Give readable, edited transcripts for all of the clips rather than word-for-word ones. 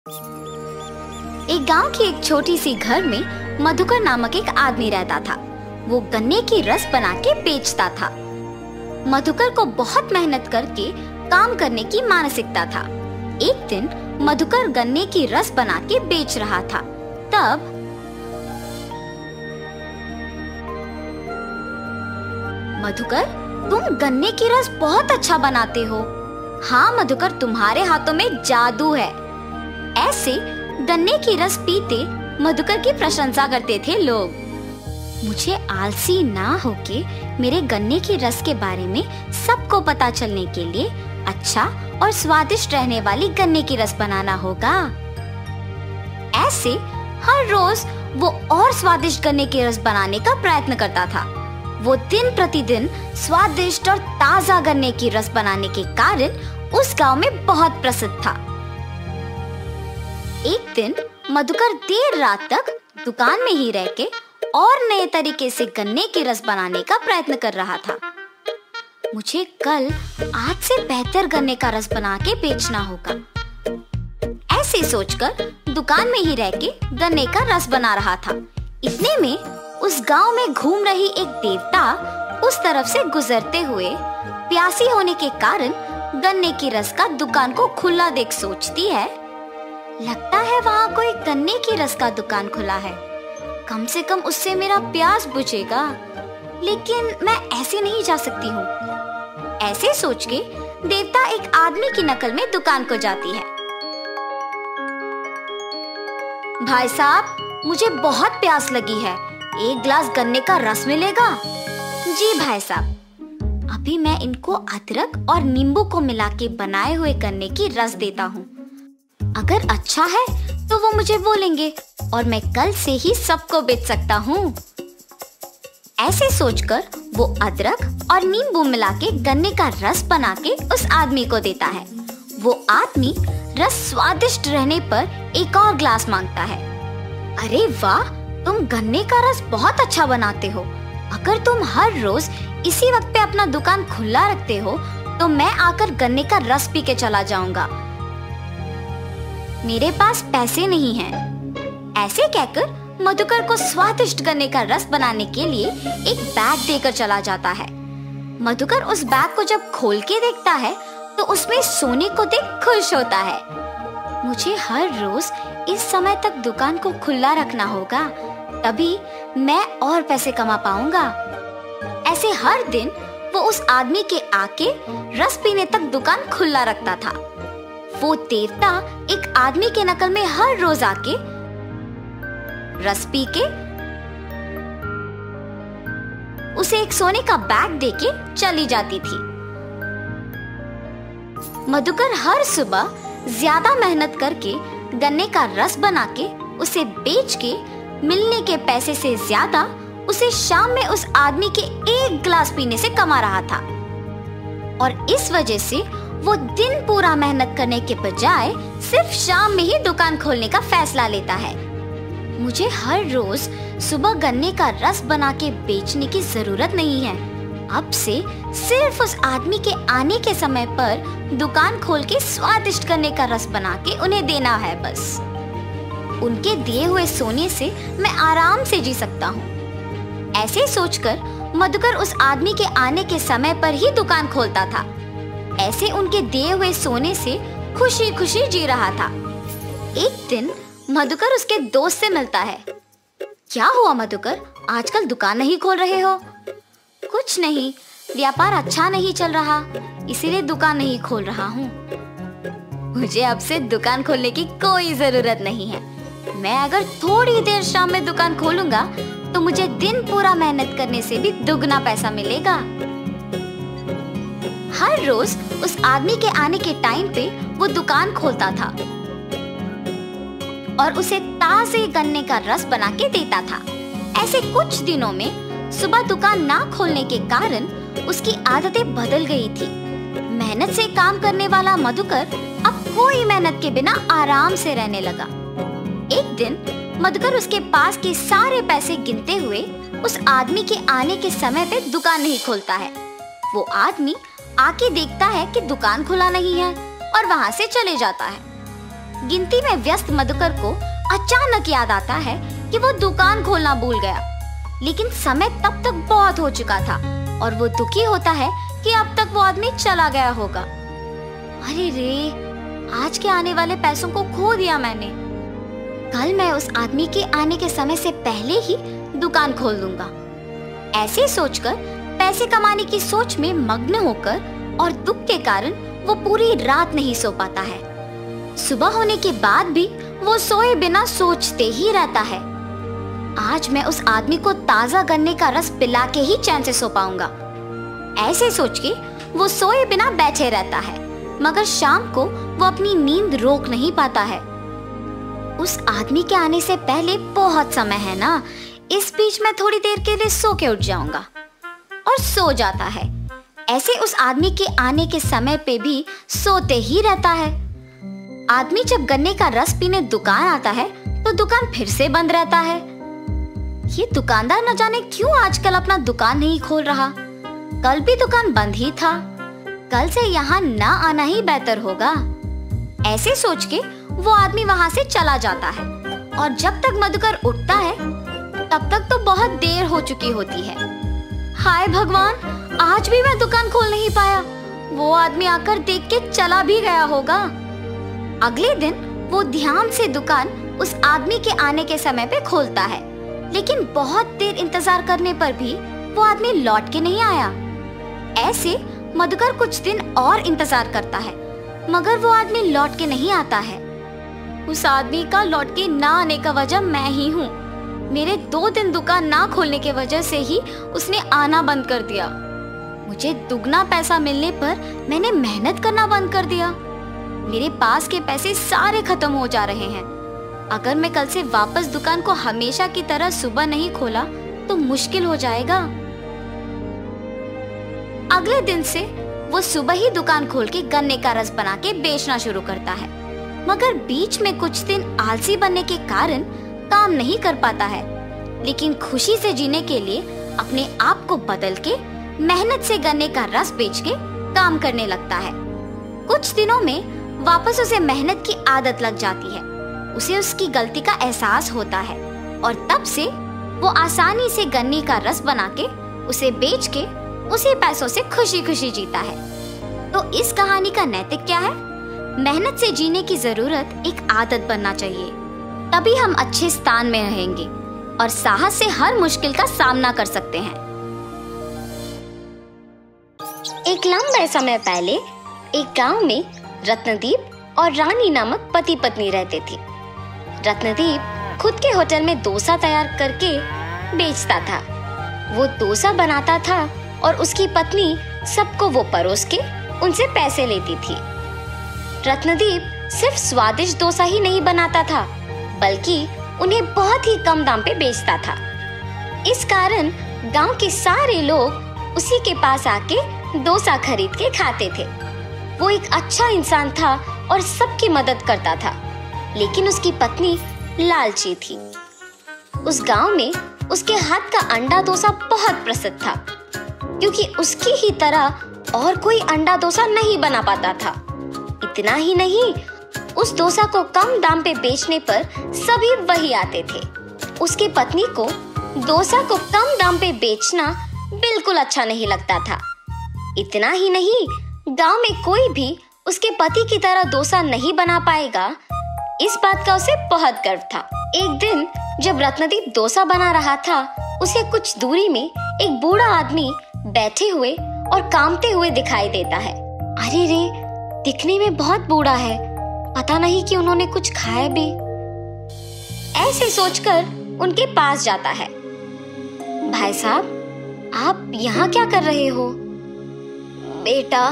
एक गांव की एक छोटी सी घर में मधुकर नामक एक आदमी रहता था। वो गन्ने की रस बना के बेचता था। मधुकर को बहुत मेहनत करके काम करने की मानसिकता था। एक दिन मधुकर गन्ने की रस बना के बेच रहा था। तब मधुकर, तुम गन्ने की रस बहुत अच्छा बनाते हो। हाँ मधुकर, तुम्हारे हाथों में जादू है। ऐसे गन्ने की रस पीते मधुकर की प्रशंसा करते थे लोग। मुझे आलसी ना होके मेरे गन्ने की रस के बारे में सबको पता चलने के लिए अच्छा और स्वादिष्ट रहने वाली गन्ने की रस बनाना होगा। ऐसे हर रोज वो और स्वादिष्ट गन्ने की रस बनाने का प्रयत्न करता था। वो दिन प्रतिदिन स्वादिष्ट और ताजा गन्ने की रस बनाने के कारण उस गांव में बहुत प्रसिद्ध था। एक दिन मधुकर देर रात तक दुकान में ही रह के और नए तरीके से गन्ने की रस बनाने का प्रयत्न कर रहा था। मुझे कल आज से बेहतर गन्ने का रस बना के बेचना होगा। ऐसे सोचकर दुकान में ही रह के गन्ने का रस बना रहा था। इतने में उस गांव में घूम रही एक देवता उस तरफ से गुजरते हुए प्यासी होने के कारण गन्ने की रस का दुकान को खुला देख सोचती है, लगता है वहाँ कोई गन्ने की रस का दुकान खुला है। कम से कम उससे मेरा प्यास बुझेगा। लेकिन मैं ऐसे नहीं जा सकती हूँ। ऐसे सोच के देवता एक आदमी की नकल में दुकान को जाती है। भाई साहब, मुझे बहुत प्यास लगी है, एक गिलास गन्ने का रस मिलेगा? जी भाई साहब, अभी मैं इनको अदरक और नींबू को मिला के बनाए हुए गन्ने की रस देता हूँ। अगर अच्छा है तो वो मुझे बोलेंगे और मैं कल से ही सबको बेच सकता हूँ। ऐसे सोचकर वो अदरक और नींबू मिला के गन्ने का रस बना के उस आदमी को देता है। वो आदमी रस स्वादिष्ट रहने पर एक और ग्लास मांगता है। अरे वाह, तुम गन्ने का रस बहुत अच्छा बनाते हो। अगर तुम हर रोज इसी वक्त पे अपना दुकान खुला रखते हो तो मैं आकर गन्ने का रस पी के चला जाऊंगा। मेरे पास पैसे नहीं हैं। ऐसे कहकर मधुकर को स्वादिष्ट गन्ने का रस बनाने के लिए एक बैग देकर चला जाता है। मधुकर उस बैग को जब खोल के देखता है तो उसमें सोने को देख खुश होता है। मुझे हर रोज इस समय तक दुकान को खुला रखना होगा, तभी मैं और पैसे कमा पाऊंगा। ऐसे हर दिन वो उस आदमी के आके रस पीने तक दुकान खुला रखता था। वो देवता एक आदमी के नकल में हर रोज आके रस पी के उसे एक सोने का बैग देके चली जाती थी। मधुकर हर सुबह ज्यादा मेहनत करके गन्ने का रस बना के उसे बेच के मिलने के पैसे से ज्यादा उसे शाम में उस आदमी के एक गिलास पीने से कमा रहा था। और इस वजह से वो दिन पूरा मेहनत करने के बजाय सिर्फ शाम में ही दुकान खोलने का फैसला लेता है। मुझे हर रोज सुबह गन्ने का रस बना के बेचने की जरूरत नहीं है। अब से सिर्फ उस आदमी के आने के समय पर दुकान खोल के स्वादिष्ट गन्ने का रस बना के उन्हें देना है बस। उनके दिए हुए सोने से मैं आराम से जी सकता हूँ। ऐसे सोचकर मधुकर उस आदमी के आने के समय पर ही दुकान खोलता था। ऐसे उनके दिए हुए सोने से खुशी खुशी जी रहा था। एक दिन मधुकर उसके दोस्त से मिलता है। क्या हुआ मधुकर, आजकल दुकान नहीं खोल रहे हो? कुछ नहीं, व्यापार अच्छा नहीं चल रहा, इसीलिए दुकान नहीं खोल रहा हूँ। मुझे अब से दुकान खोलने की कोई जरूरत नहीं है। मैं अगर थोड़ी देर शाम में दुकान खोलूंगा तो मुझे दिन पूरा मेहनत करने से भी दुगना पैसा मिलेगा। हर रोज उस आदमी के आने के टाइम पे वो दुकान खोलता था और उसे ताजे गन्ने का रस बना के देता था। ऐसे कुछ दिनों में सुबह दुकान ना खोलने के कारण उसकी आदतें बदल गई थी। मेहनत से काम करने वाला मधुकर अब कोई मेहनत के बिना आराम से रहने लगा। एक दिन मधुकर उसके पास के सारे पैसे गिनते हुए उस आदमी के आने के समय पे दुकान नहीं खोलता है। वो आदमी आके देखता है कि दुकान खुला नहीं है और वहाँ से चले जाता है। गिनती में व्यस्त मधुकर को अचानक याद आता है कि वो दुकान खोलना भूल गया, लेकिन समय तब तक बहुत हो चुका था और वो दुखी होता है कि अब तक वो आदमी चला गया होगा। अरे रे, आज के आने वाले पैसों को खो दिया मैंने। कल मैं उस आदमी के आने के समय से पहले ही दुकान खोल दूंगा। ऐसे सोचकर पैसे कमाने की सोच में मग्न होकर और दुख के कारण वो पूरी रात नहीं सो पाता है। सुबह होने के बाद भी वो सोए बिना सोचते ही रहता है, आज मैं उस आदमी को ताजा गन्ने का रस पिला के ही चैन से सो पाऊंगा। ऐसे सोच के वो सोए बिना बैठे रहता है, मगर शाम को वो अपनी नींद रोक नहीं पाता है। उस आदमी के आने से पहले बहुत समय है ना, इस बीच मैं थोड़ी देर के लिए सो के उठ जाऊंगा, और सो जाता है। ऐसे उस आदमी के आने के समय पे भी सोते ही रहता है। आदमी जब गन्ने का रस पीने दुकान आता है तो दुकान फिर से बंद रहता है। ये दुकानदार न जाने क्यों आजकल अपना दुकान नहीं खोल रहा। कल भी दुकान बंद ही था, कल से यहाँ ना आना ही बेहतर होगा। ऐसे सोच के वो आदमी वहाँ से चला जाता है, और जब तक मधुकर उठता है तब तक तो बहुत देर हो चुकी होती है। हाय भगवान, आज भी मैं दुकान खोल नहीं पाया। वो आदमी आकर देख के चला भी गया होगा। अगले दिन वो ध्यान से दुकान उस आदमी के आने के समय पे खोलता है, लेकिन बहुत देर इंतजार करने पर भी वो आदमी लौट के नहीं आया। ऐसे मधुकर कुछ दिन और इंतजार करता है, मगर वो आदमी लौट के नहीं आता है। उस आदमी का लौट के ना आने का वजह मैं ही हूँ। मेरे 2 दिन दुकान ना खोलने के वजह से ही उसने आना बंद कर दिया। मुझे दुगना पैसा मिलने पर मैंने मेहनत करना बंद कर दिया। मेरे पास के पैसे सारे खत्म हो जा रहे हैं। अगर मैं कल से वापस दुकान को हमेशा की तरह सुबह नहीं खोला तो मुश्किल हो जाएगा। अगले दिन से वो सुबह ही दुकान खोल के गन्ने का रस बना के बेचना शुरू करता है, मगर बीच में कुछ दिन आलसी बनने के कारण काम नहीं कर पाता है। लेकिन खुशी से जीने के लिए अपने आप को बदल के मेहनत से गन्ने का रस बेच के काम करने लगता है। कुछ दिनों में वापस उसे मेहनत की आदत लग जाती है। उसे उसकी गलती का एहसास होता है, और तब से वो आसानी से गन्ने का रस बना के उसे बेच के उसी पैसों से खुशी खुशी जीता है। तो इस कहानी का नैतिक क्या है? मेहनत से जीने की जरूरत एक आदत बनना चाहिए, तभी हम अच्छे स्थान में रहेंगे और साहस से हर मुश्किल का सामना कर सकते हैं। एक लंबे समय पहले एक गांव में रत्नदीप और रानी नामक पति पत्नी रहते थे। रत्नदीप खुद के होटल में डोसा तैयार करके बेचता था। वो डोसा बनाता था और उसकी पत्नी सबको वो परोस के उनसे पैसे लेती थी। रत्नदीप सिर्फ स्वादिष्ट डोसा ही नहीं बनाता था, बल्कि उन्हें बहुत ही कम दाम पे बेचता था। इस कारण गांव के सारे लोग उसी के पास आके डोसा खरीद के खाते थे। वो एक अच्छा इंसान था और सबकी मदद करता था, लेकिन उसकी पत्नी लालची थी। उस गांव में उसके हाथ का अंडा डोसा बहुत प्रसिद्ध था, क्योंकि उसकी ही तरह और कोई अंडा डोसा नहीं बना पाता था। इतना ही नहीं, उस डोसा को कम दाम पे बेचने पर सभी वही आते थे। उसकी पत्नी को डोसा को कम दाम पे बेचना बिल्कुल अच्छा नहीं लगता था। इतना ही नहीं, गांव में कोई भी उसके पति की तरह डोसा नहीं बना पाएगा, इस बात का उसे बहुत गर्व था। एक दिन जब रत्नदीप डोसा बना रहा था, उसे कुछ दूरी में एक बूढ़ा आदमी बैठे हुए और कामते हुए दिखाई देता है। अरे रे, दिखने में बहुत बूढ़ा है, पता नहीं कि उन्होंने कुछ खाया भी। ऐसे सोचकर उनके पास जाता है। भाई साहब, आप यहाँ क्या कर रहे हो? बेटा,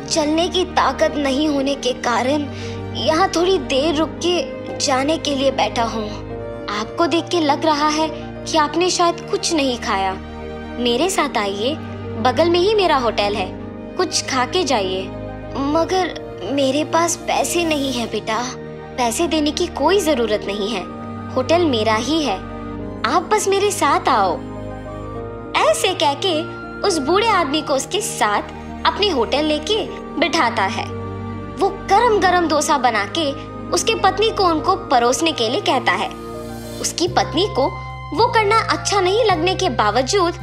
चलने की ताकत नहीं होने के कारण यहाँ थोड़ी देर रुक के जाने के लिए बैठा हूँ। आपको देख के लग रहा है कि आपने शायद कुछ नहीं खाया। मेरे साथ आइए, बगल में ही मेरा होटल है, कुछ खा के जाइए। मगर मेरे पास पैसे नहीं है बेटा। पैसे देने की कोई जरूरत नहीं है, होटल मेरा ही है, आप बस मेरे साथ आओ। ऐसे कहके उस बूढ़े आदमी को उसके साथ अपने होटल लेके बिठाता है। वो गरम गरम डोसा बना के उसके पत्नी को उनको परोसने के लिए कहता है। उसकी पत्नी को वो करना अच्छा नहीं लगने के बावजूद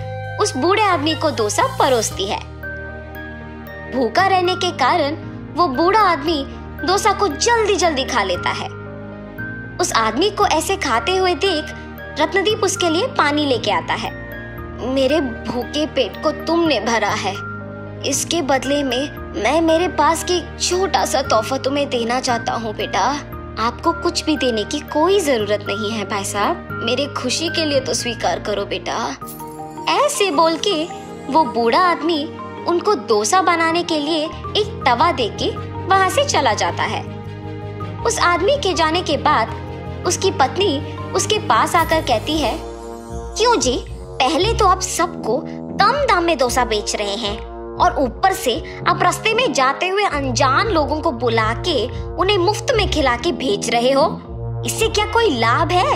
उस बूढ़े आदमी को डोसा परोसती है। भूखा रहने के कारण वो बूढ़ा आदमी डोसा को जल्दी जल्दी खा लेता है। उस आदमी को ऐसे खाते हुए देख रत्नदीप उसके लिए पानी लेके आता है। मेरे भूखे पेट को तुमने भरा है, इसके बदले में मैं मेरे पास की छोटा सा तोहफा तुम्हें देना चाहता हूँ बेटा। आपको कुछ भी देने की कोई जरूरत नहीं है भाई साहब, मेरे खुशी के लिए तो स्वीकार करो बेटा। ऐसे बोल के वो बूढ़ा आदमी उनको डोसा बनाने के लिए एक तवा देके वहां से चला जाता है। उस आदमी के जाने के बाद उसकी पत्नी उसके पास आकर कहती है, क्यों जी, पहले तो आप सबको कम दाम में डोसा बेच रहे हैं और ऊपर से आप रास्ते में जाते हुए अनजान लोगों को बुला के उन्हें मुफ्त में खिला के भेज रहे हो। इससे क्या कोई लाभ है?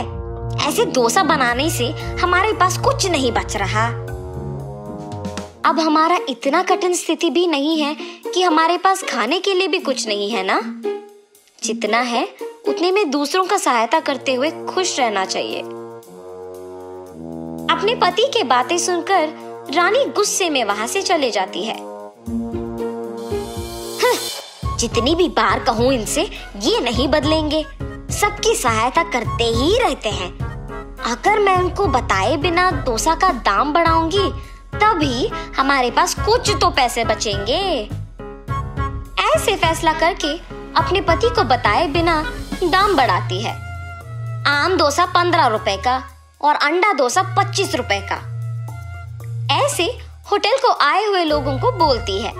ऐसे डोसा बनाने से हमारे पास कुछ नहीं बच रहा। अब हमारा इतना कठिन स्थिति भी नहीं है कि हमारे पास खाने के लिए भी कुछ नहीं है ना। जितना है उतने में दूसरों का सहायता करते हुए खुश रहना चाहिए। अपने पति के बातें सुनकर रानी गुस्से में वहां से चले जाती है। जितनी भी बार कहूं इनसे, ये नहीं बदलेंगे, सबकी सहायता करते ही रहते हैं। अगर मैं उनको बताए बिना डोसा का दाम बढ़ाऊंगी तभी हमारे पास कुछ तो पैसे बचेंगे। ऐसे फैसला करके अपने पति को बताए बिना दाम बढ़ाती है। आम डोसा 15 रुपए का और अंडा डोसा 25 रुपए का। ऐसे होटल को आए हुए लोगों को बोलती है,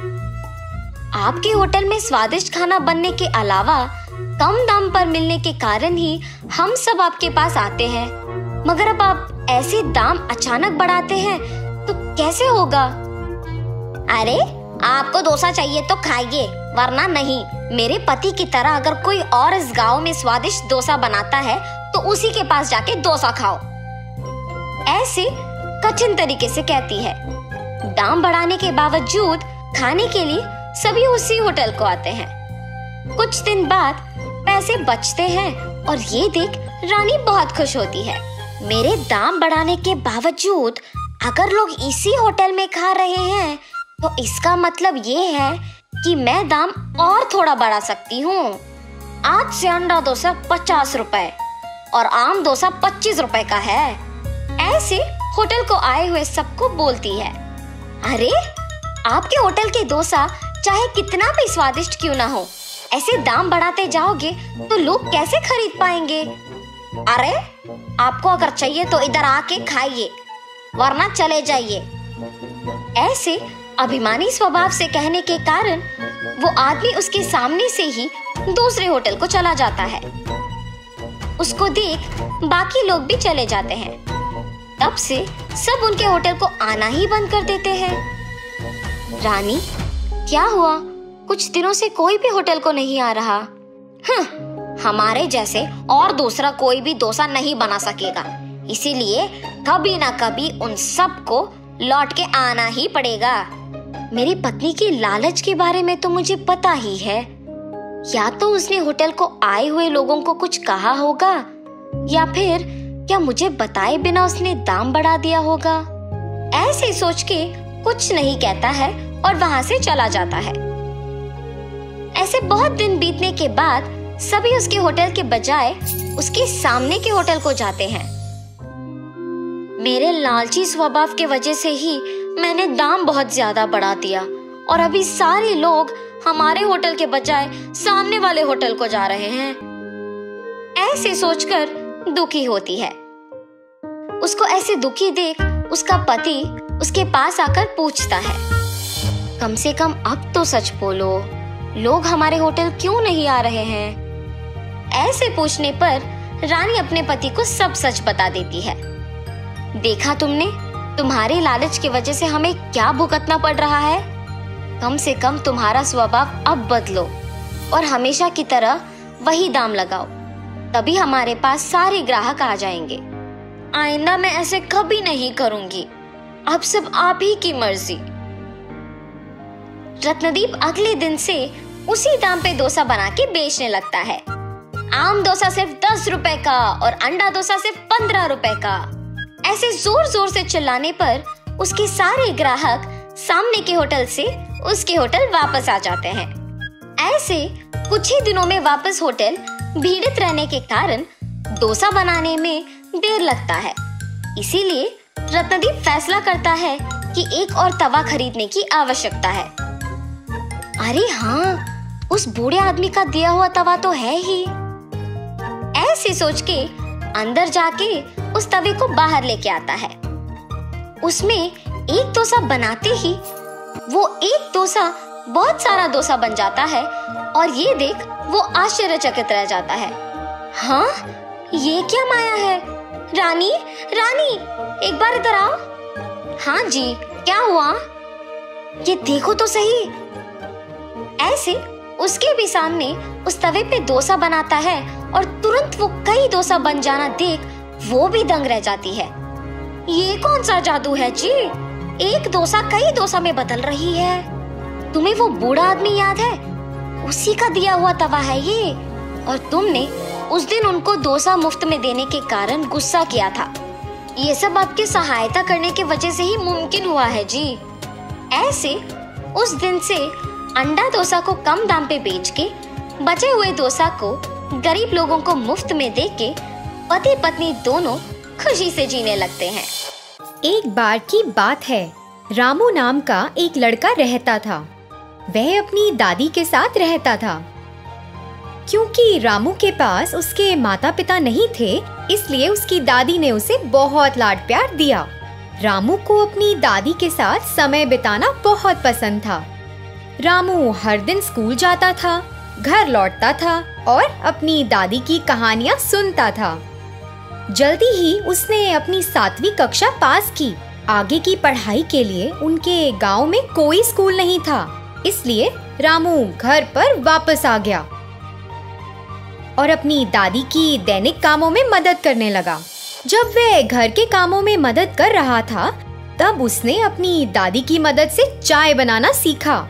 आपके होटल में स्वादिष्ट खाना बनने के अलावा कम दाम पर मिलने के कारण ही हम सब आपके पास आते हैं, मगर अब आप ऐसे दाम अचानक बढ़ाते हैं तो कैसे होगा? अरे आपको डोसा चाहिए तो खाइए, वरना नहीं। मेरे पति की तरह अगर कोई और इस गांव में स्वादिष्ट डोसा बनाता है तो उसी के पास जाके डोसा खाओ। ऐसे कठिन तरीके से कहती है। दाम बढ़ाने के बावजूद खाने के लिए सभी उसी होटल को आते हैं। कुछ दिन बाद पैसे बचते हैं और ये देख रानी बहुत खुश होती है। मेरे दाम बढ़ाने के बावजूद अगर लोग इसी होटल में खा रहे हैं तो इसका मतलब ये है कि मैं दाम और थोड़ा बढ़ा सकती हूँ। आज से अंडा डोसा 50 रुपए और आम डोसा 25 रुपए का है। ऐसे होटल को आए हुए सबको बोलती है, अरे आपके होटल के डोसा चाहे कितना भी स्वादिष्ट क्यों ना हो, ऐसे दाम बढ़ाते जाओगे तो लोग कैसे खरीद पाएंगे? अरे आपको अगर चाहिए तो इधर आके खाइए, वरना चले जाइए। ऐसे अभिमानी स्वभाव से कहने के कारण वो आदमी उसके सामने से ही दूसरे होटल को चला जाता है। उसको देख बाकी लोग भी चले जाते हैं। तब से सब उनके होटल को आना ही बंद कर देते हैं। रानी, क्या हुआ? कुछ दिनों से कोई भी होटल को नहीं आ रहा। हमारे जैसे और दूसरा कोई भी डोसा नहीं बना सकेगा, इसीलिए कभी ना कभी उन सबको लौट के आना ही पड़ेगा। मेरी पत्नी की लालच के बारे में तो मुझे पता ही है। या तो उसने होटल को आए हुए लोगों को कुछ कहा होगा, या फिर क्या मुझे बताए बिना उसने दाम बढ़ा दिया होगा। ऐसे सोच के कुछ नहीं कहता है और वहां से चला जाता है। ऐसे बहुत दिन बीतने के बाद सभी उसके होटल के बजाय उसके सामने के होटल को जाते हैं। मेरे लालची स्वभाव के वजह से ही मैंने दाम बहुत ज्यादा बढ़ा दिया और अभी सारे लोग हमारे होटल के बजाय सामने वाले होटल को जा रहे हैं। ऐसे सोचकर दुखी होती है। उसको ऐसे दुखी देख उसका पति उसके पास आकर पूछता है, कम से कम अब तो सच बोलो, लोग हमारे होटल क्यों नहीं आ रहे हैं? ऐसे पूछने पर रानी अपने पति को सब सच बता देती है। देखा तुमने, तुम्हारे लालच की वजह से हमें क्या भुगतना पड़ रहा है। कम से कम तुम्हारा स्वभाव अब बदलो और हमेशा की तरह वही दाम लगाओ, तभी हमारे पास सारे ग्राहक आ जाएंगे। आइंदा मैं ऐसे कभी नहीं करूंगी, अब सब आप ही की मर्जी। रत्नदीप अगले दिन से उसी दाम पे डोसा बना के बेचने लगता है। आम डोसा सिर्फ 10 रुपए का और अंडा डोसा सिर्फ 15 रुपए का। ऐसे जोर जोर से चिल्लाने पर उसके सारे ग्राहक सामने के होटल से उसके होटल वापस आ जाते हैं। ऐसे कुछ ही दिनों में वापस होटल भीड़ित रहने के कारण डोसा बनाने में देर लगता है। इसीलिए रत्नदीप फैसला करता है कि एक और तवा खरीदने की आवश्यकता है। अरे हाँ, उस बूढ़े आदमी का दिया हुआ तवा तो है ही। ऐसे सोच के अंदर जाके उस तवे को बाहर लेके आता है। उसमें एक डोसा बनाते ही वो एक डोसा बहुत सारा डोसा बन जाता है और ये देख वो आश्चर्यचकित रह जाता है। हाँ, ये क्या माया है? रानी, रानी, एक बार इधर आओ। हाँ जी, क्या हुआ? ये देखो तो सही। ऐसे उसके भी सामने उस तवे पे डोसा बनाता है और तुरंत वो कई डोसा बन जाना देख वो भी दंग रह जाती है। ये कौन सा जादू है जी? एक डोसा कई डोसा में बदल रही है। तुम्हें वो बूढ़ा आदमी याद है? उसी का दिया हुआ तवा है ये। और तुमने उस दिन उनको डोसा मुफ्त में देने के कारण गुस्सा किया था। ये सब आपकी सहायता करने की वजह से ही मुमकिन हुआ है जी। ऐसे उस दिन से अंडा डोसा को कम दाम पे बेच के बचे हुए डोसा को गरीब लोगों को मुफ्त में दे के पति पत्नी दोनों खुशी से जीने लगते हैं। एक बार की बात है, रामू नाम का एक लड़का रहता था। वह अपनी दादी के साथ रहता था। क्योंकि रामू के पास उसके माता पिता नहीं थे, इसलिए उसकी दादी ने उसे बहुत लाड प्यार दिया। रामू को अपनी दादी के साथ समय बिताना बहुत पसंद था। रामू हर दिन स्कूल जाता था, घर लौटता था और अपनी दादी की कहानियाँ सुनता था। जल्दी ही उसने अपनी 7वीं कक्षा पास की। आगे की पढ़ाई के लिए उनके गांव में कोई स्कूल नहीं था, इसलिए रामू घर पर वापस आ गया और अपनी दादी की दैनिक कामों में मदद करने लगा। जब वह घर के कामों में मदद कर रहा था, तब उसने अपनी दादी की मदद से चाय बनाना सीखा।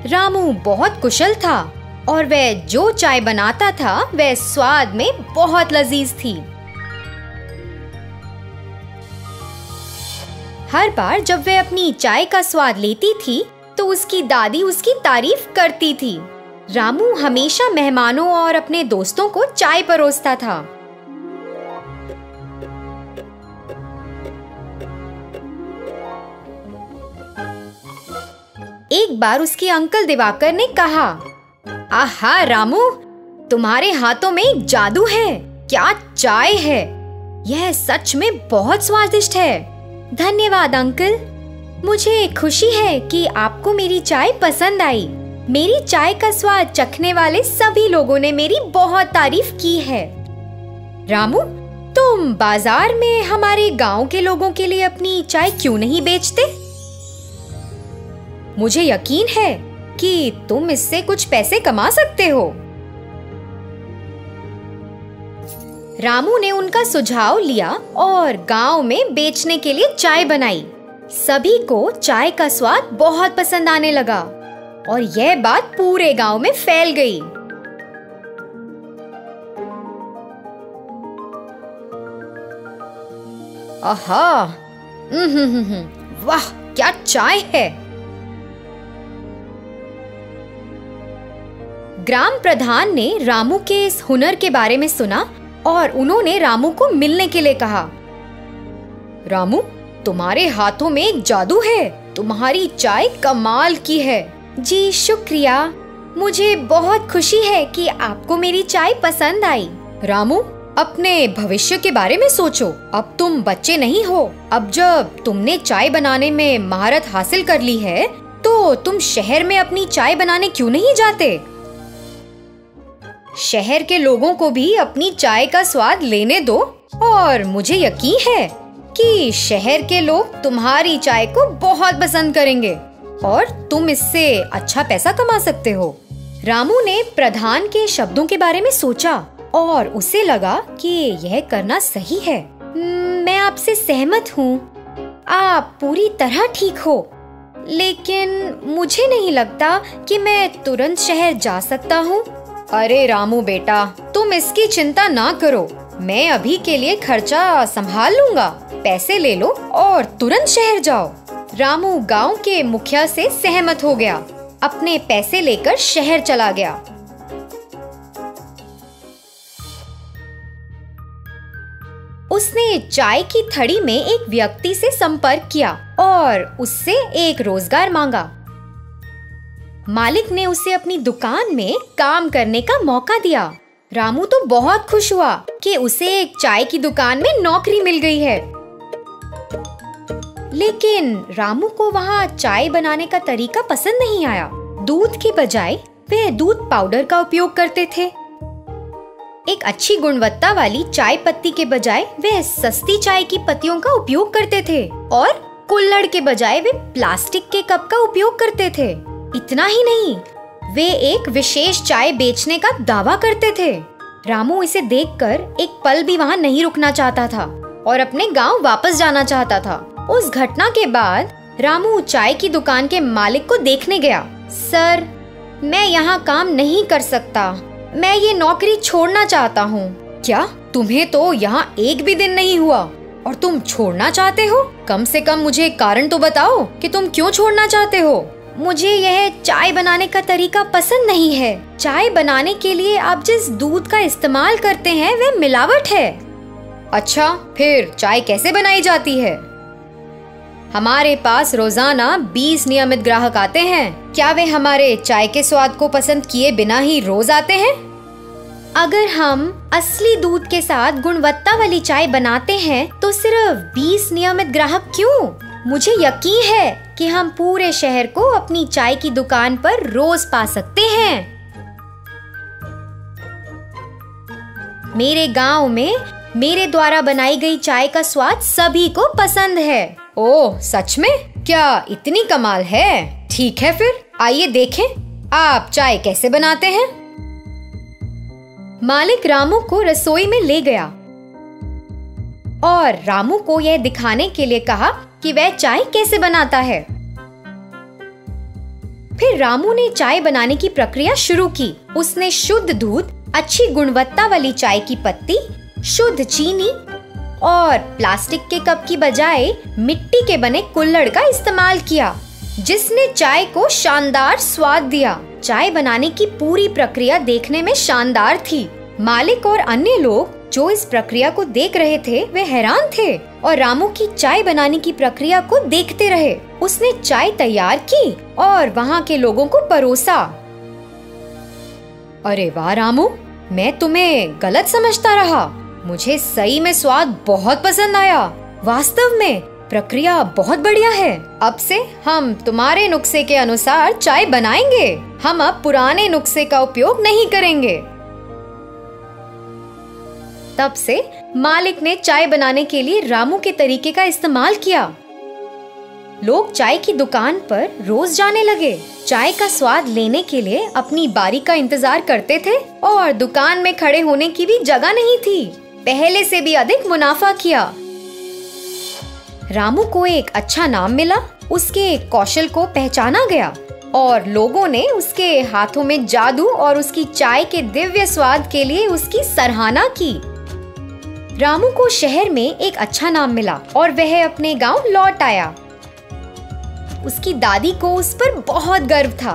रामू बहुत कुशल था और वह जो चाय बनाता था वह स्वाद में बहुत लजीज थी। हर बार जब वह अपनी चाय का स्वाद लेती थी तो उसकी दादी उसकी तारीफ करती थी। रामू हमेशा मेहमानों और अपने दोस्तों को चाय परोसता था। एक बार उसके अंकल दिवाकर ने कहा, आहा रामू, तुम्हारे हाथों में एक जादू है। क्या चाय है! यह सच में बहुत स्वादिष्ट है। धन्यवाद अंकल, मुझे खुशी है कि आपको मेरी चाय पसंद आई। मेरी चाय का स्वाद चखने वाले सभी लोगों ने मेरी बहुत तारीफ की है। रामू, तुम बाजार में हमारे गांव के लोगों के लिए अपनी चाय क्यों नहीं बेचते? मुझे यकीन है कि तुम इससे कुछ पैसे कमा सकते हो। रामू ने उनका सुझाव लिया और गांव में बेचने के लिए चाय बनाई। सभी को चाय का स्वाद बहुत पसंद आने लगा और यह बात पूरे गांव में फैल गई। आहा, वाह, क्या चाय है! ग्राम प्रधान ने रामू के इस हुनर के बारे में सुना और उन्होंने रामू को मिलने के लिए कहा। रामू, तुम्हारे हाथों में एक जादू है। तुम्हारी चाय कमाल की है। जी शुक्रिया, मुझे बहुत खुशी है कि आपको मेरी चाय पसंद आई। रामू, अपने भविष्य के बारे में सोचो। अब तुम बच्चे नहीं हो। अब जब तुमने चाय बनाने में महारत हासिल कर ली है, तो तुम शहर में अपनी चाय बनाने क्यों नहीं जाते? शहर के लोगों को भी अपनी चाय का स्वाद लेने दो और मुझे यकीन है कि शहर के लोग तुम्हारी चाय को बहुत पसंद करेंगे और तुम इससे अच्छा पैसा कमा सकते हो। रामू ने प्रधान के शब्दों के बारे में सोचा और उसे लगा कि यह करना सही है। मैं आपसे सहमत हूँ। आप पूरी तरह ठीक हो, लेकिन मुझे नहीं लगता कि मैं तुरंत शहर जा सकता हूँ। अरे रामू बेटा, तुम इसकी चिंता ना करो, मैं अभी के लिए खर्चा संभाल लूंगा। पैसे ले लो और तुरंत शहर जाओ। रामू गांव के मुखिया से सहमत हो गया, अपने पैसे लेकर शहर चला गया। उसने चाय की थड़ी में एक व्यक्ति से संपर्क किया और उससे एक रोजगार मांगा। मालिक ने उसे अपनी दुकान में काम करने का मौका दिया। रामू तो बहुत खुश हुआ कि उसे एक चाय की दुकान में नौकरी मिल गई है। लेकिन रामू को वहाँ चाय बनाने का तरीका पसंद नहीं आया। दूध के बजाय वे दूध पाउडर का उपयोग करते थे। एक अच्छी गुणवत्ता वाली चाय पत्ती के बजाय वे सस्ती चाय की पत्तियों का उपयोग करते थे और कुल्हड़ के बजाय वे प्लास्टिक के कप का उपयोग करते थे। इतना ही नहीं, वे एक विशेष चाय बेचने का दावा करते थे। रामू इसे देखकर एक पल भी वहाँ नहीं रुकना चाहता था और अपने गांव वापस जाना चाहता था। उस घटना के बाद रामू चाय की दुकान के मालिक को देखने गया। सर, मैं यहाँ काम नहीं कर सकता, मैं ये नौकरी छोड़ना चाहता हूँ। क्या तुम्हें तो यहाँ एक भी दिन नहीं हुआ और तुम छोड़ना चाहते हो? कम से कम मुझे कारण तो बताओ कि तुम क्यों छोड़ना चाहते हो। मुझे यह चाय बनाने का तरीका पसंद नहीं है। चाय बनाने के लिए आप जिस दूध का इस्तेमाल करते हैं वह मिलावट है। अच्छा, फिर चाय कैसे बनाई जाती है? हमारे पास रोजाना 20 नियमित ग्राहक आते हैं। क्या वे हमारे चाय के स्वाद को पसंद किए बिना ही रोज आते हैं? अगर हम असली दूध के साथ गुणवत्ता वाली चाय बनाते हैं तो सिर्फ 20 नियमित ग्राहक क्यों? मुझे यकीन है कि हम पूरे शहर को अपनी चाय की दुकान पर रोज पा सकते हैं। मेरे गांव में मेरे द्वारा बनाई गई चाय का स्वाद सभी को पसंद है। ओह, सच में? क्या इतनी कमाल है? ठीक है, फिर आइए देखें आप चाय कैसे बनाते हैं। मालिक रामू को रसोई में ले गया और रामू को यह दिखाने के लिए कहा कि वह चाय कैसे बनाता है। फिर रामू ने चाय बनाने की प्रक्रिया शुरू की। उसने शुद्ध दूध, अच्छी गुणवत्ता वाली चाय की पत्ती, शुद्ध चीनी और प्लास्टिक के कप की बजाय मिट्टी के बने कुल्हड़ का इस्तेमाल किया, जिसने चाय को शानदार स्वाद दिया। चाय बनाने की पूरी प्रक्रिया देखने में शानदार थी। मालिक और अन्य लोग जो इस प्रक्रिया को देख रहे थे वे हैरान थे और रामू की चाय बनाने की प्रक्रिया को देखते रहे। उसने चाय तैयार की और वहाँ के लोगों को परोसा। अरे वाह रामू, मैं तुम्हें गलत समझता रहा। मुझे सही में स्वाद बहुत पसंद आया। वास्तव में प्रक्रिया बहुत बढ़िया है। अब से हम तुम्हारे नुस्खे के अनुसार चाय बनाएंगे। हम अब पुराने नुस्खे का उपयोग नहीं करेंगे। तब से मालिक ने चाय बनाने के लिए रामू के तरीके का इस्तेमाल किया। लोग चाय की दुकान पर रोज जाने लगे। चाय का स्वाद लेने के लिए अपनी बारी का इंतजार करते थे और दुकान में खड़े होने की भी जगह नहीं थी। पहले से भी अधिक मुनाफा किया। रामू को एक अच्छा नाम मिला, उसके कौशल को पहचाना गया और लोगों ने उसके हाथों में जादू और उसकी चाय के दिव्य स्वाद के लिए उसकी सराहना की। रामू को शहर में एक अच्छा नाम मिला और वह अपने गांव लौट आया। उसकी दादी को उस पर बहुत गर्व था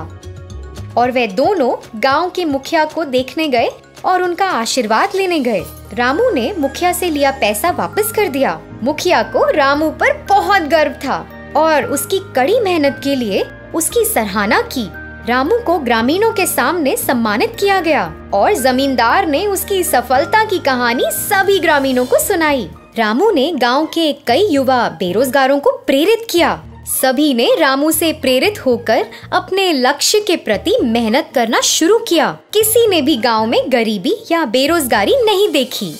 और वे दोनों गांव के मुखिया को देखने गए और उनका आशीर्वाद लेने गए। रामू ने मुखिया से लिया पैसा वापस कर दिया। मुखिया को रामू पर बहुत गर्व था और उसकी कड़ी मेहनत के लिए उसकी सराहना की। रामू को ग्रामीणों के सामने सम्मानित किया गया और जमींदार ने उसकी सफलता की कहानी सभी ग्रामीणों को सुनाई। रामू ने गांव के कई युवा बेरोजगारों को प्रेरित किया। सभी ने रामू से प्रेरित होकर अपने लक्ष्य के प्रति मेहनत करना शुरू किया। किसी ने भी गांव में गरीबी या बेरोजगारी नहीं देखी।